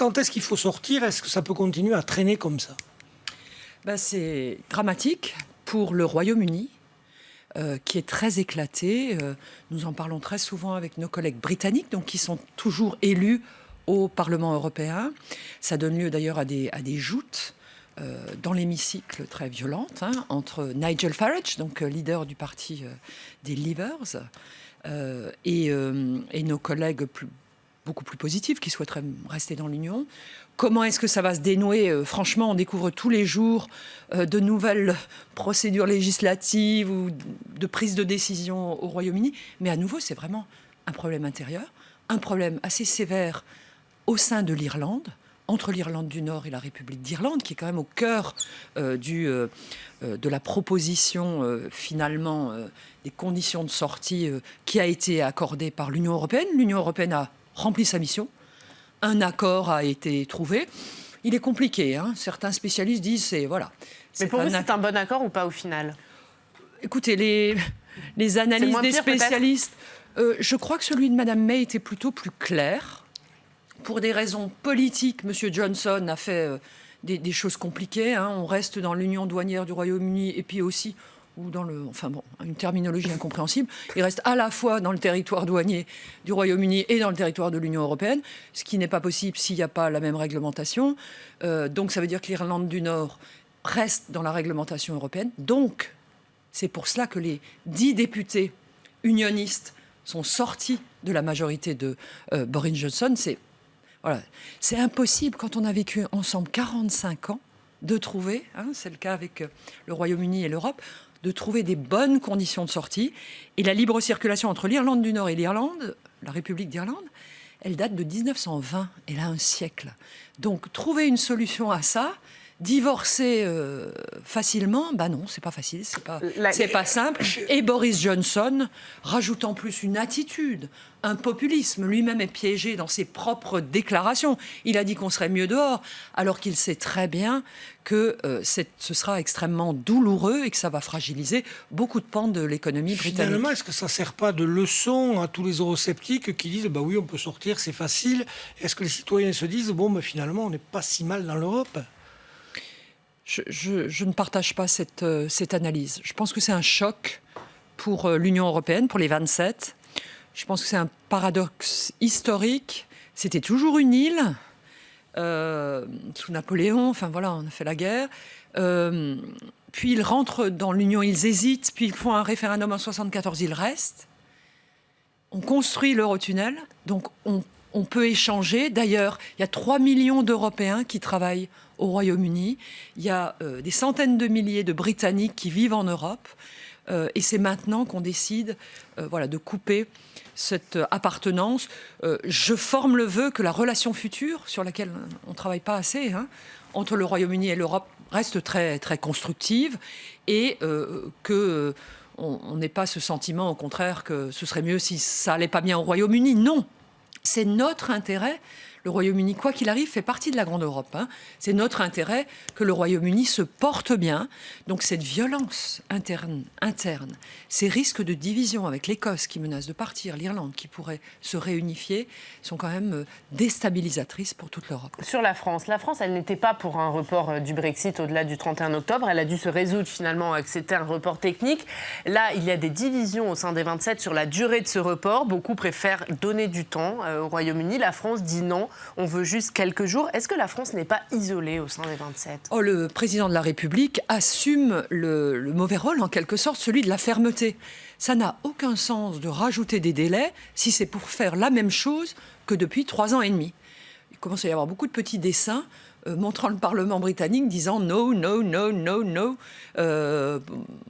quand est-ce qu'il faut sortir? Est-ce que ça peut continuer à traîner comme ça? C'est dramatique pour le Royaume-Uni, qui est très éclaté. Nous en parlons très souvent avec nos collègues britanniques, donc qui sont toujours élus au Parlement européen. Ça donne lieu d'ailleurs à des joutes dans l'hémicycle très violentes entre Nigel Farage, donc leader du parti des Leavers, et nos collègues beaucoup plus positifs qui souhaiteraient rester dans l'Union. Comment est-ce que ça va se dénouer? Franchement, on découvre tous les jours de nouvelles procédures législatives ou de prise de décision au Royaume-Uni. Mais à nouveau, c'est vraiment un problème intérieur, un problème assez sévère au sein de l'Irlande, entre l'Irlande du Nord et la République d'Irlande, qui est quand même au cœur de la proposition, finalement, des conditions de sortie qui a été accordée par l'Union européenne. L'Union européenne a rempli sa mission. Un accord a été trouvé. Il est compliqué. Certains spécialistes disent voilà. Mais pour vous, c'est un bon accord ou pas au final? Écoutez, les analyses des spécialistes, je crois que celui de Mme May était plutôt plus clair. Pour des raisons politiques, M. Johnson a fait des choses compliquées. On reste dans l'union douanière du Royaume-Uni et puis aussi, ou dans une terminologie incompréhensible, il reste à la fois dans le territoire douanier du Royaume-Uni et dans le territoire de l'Union européenne, ce qui n'est pas possible s'il n'y a pas la même réglementation. Donc ça veut dire que l'Irlande du Nord reste dans la réglementation européenne. Donc c'est pour cela que les 10 députés unionistes sont sortis de la majorité de Boris Johnson. C'est impossible quand on a vécu ensemble 45 ans de trouver, c'est le cas avec le Royaume-Uni et l'Europe, de trouver des bonnes conditions de sortie. Et la libre circulation entre l'Irlande du Nord et l'Irlande, la République d'Irlande, elle date de 1920, elle a un siècle. Donc trouver une solution à ça, divorcer facilement, non, c'est pas facile, c'est pas simple. Et Boris Johnson rajoute en plus une attitude, un populisme. Lui-même est piégé dans ses propres déclarations. Il a dit qu'on serait mieux dehors, alors qu'il sait très bien que ce sera extrêmement douloureux et que ça va fragiliser beaucoup de pans de l'économie britannique. Finalement, est-ce que ça ne sert pas de leçon à tous les eurosceptiques qui disent oui, on peut sortir, c'est facile? Est-ce que les citoyens se disent finalement, on n'est pas si mal dans l'Europe? Je ne partage pas cette analyse. Je pense que c'est un choc pour l'Union européenne, pour les 27. Je pense que c'est un paradoxe historique. C'était toujours une île, sous Napoléon, on a fait la guerre. Puis ils rentrent dans l'Union, ils hésitent, puis ils font un référendum en 1974, ils restent. On construit l'Eurotunnel, donc on peut échanger. D'ailleurs, il y a 3 millions d'Européens qui travaillent au Royaume-Uni. Il y a des centaines de milliers de Britanniques qui vivent en Europe. Et c'est maintenant qu'on décide de couper cette appartenance. Je forme le vœu que la relation future, sur laquelle on ne travaille pas assez, entre le Royaume-Uni et l'Europe, reste très, très constructive et qu'on n'ait pas ce sentiment, au contraire, que ce serait mieux si ça n'allait pas bien au Royaume-Uni. Non, c'est notre intérêt. Le Royaume-Uni, quoi qu'il arrive, fait partie de la grande Europe. C'est notre intérêt que le Royaume-Uni se porte bien. Donc cette violence interne, ces risques de division avec l'Écosse qui menace de partir, l'Irlande qui pourrait se réunifier, sont quand même déstabilisatrices pour toute l'Europe. Sur la France, elle n'était pas pour un report du Brexit au-delà du 31 octobre. Elle a dû se résoudre finalement à accepter un report technique. Là, il y a des divisions au sein des 27 sur la durée de ce report. Beaucoup préfèrent donner du temps au Royaume-Uni. La France dit non. On veut juste quelques jours. Est-ce que la France n'est pas isolée au sein des 27 ? Le président de la République assume le mauvais rôle, en quelque sorte, celui de la fermeté. Ça n'a aucun sens de rajouter des délais si c'est pour faire la même chose que depuis 3 ans et demi. Il commence à y avoir beaucoup de petits dessins montrant le Parlement britannique disant no, no, no, no, no,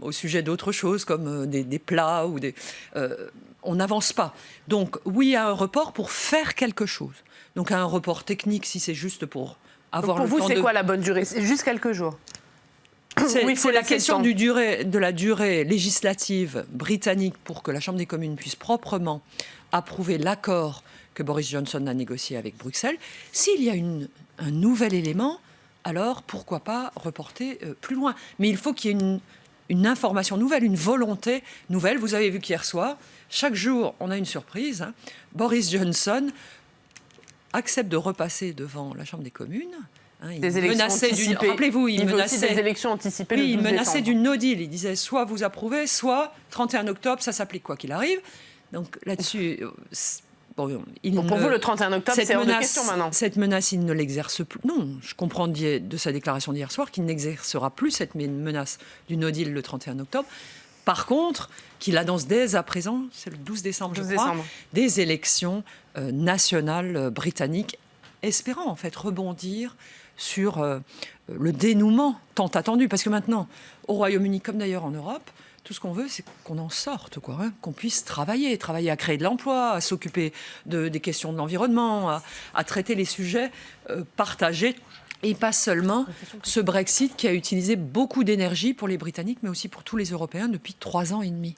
au sujet d'autres choses comme des plats ou des... on n'avance pas. Donc oui à un report pour faire quelque chose. Donc à un report technique si c'est juste pour avoir le temps de... Pour vous, c'est quoi la bonne durée? C'est juste quelques jours. C'est la question de la durée législative britannique pour que la Chambre des communes puisse proprement approuver l'accord que Boris Johnson a négocié avec Bruxelles. S'il y a un nouvel élément, alors pourquoi pas reporter plus loin? Mais il faut qu'il y ait une information nouvelle, une volonté nouvelle. Vous avez vu qu'hier soir, chaque jour, on a une surprise. Boris Johnson accepte de repasser devant la Chambre des communes. Il des élections anticipées. Rappelez-vous, il menaçait aussi des élections anticipées le 12 il menaçait décembre. du no deal. Il disait soit vous approuvez, soit 31 octobre, ça s'applique quoi qu'il arrive. Donc là-dessus, bon, pour vous, le 31 octobre, c'est hors de question maintenant. Cette menace, il ne l'exerce plus. Non, je comprends de sa déclaration d'hier soir qu'il n'exercera plus cette menace du no deal le 31 octobre. Par contre, qu'il annonce dès à présent, c'est le 12 décembre, je crois, des élections nationales britanniques, espérant en fait rebondir sur le dénouement tant attendu. Parce que maintenant, au Royaume-Uni, comme d'ailleurs en Europe, tout ce qu'on veut, c'est qu'on en sorte, qu'on puisse travailler à créer de l'emploi, à s'occuper des questions de l'environnement, à traiter les sujets partagés. Et pas seulement ce Brexit qui a utilisé beaucoup d'énergie pour les Britanniques, mais aussi pour tous les Européens depuis 3 ans et demi.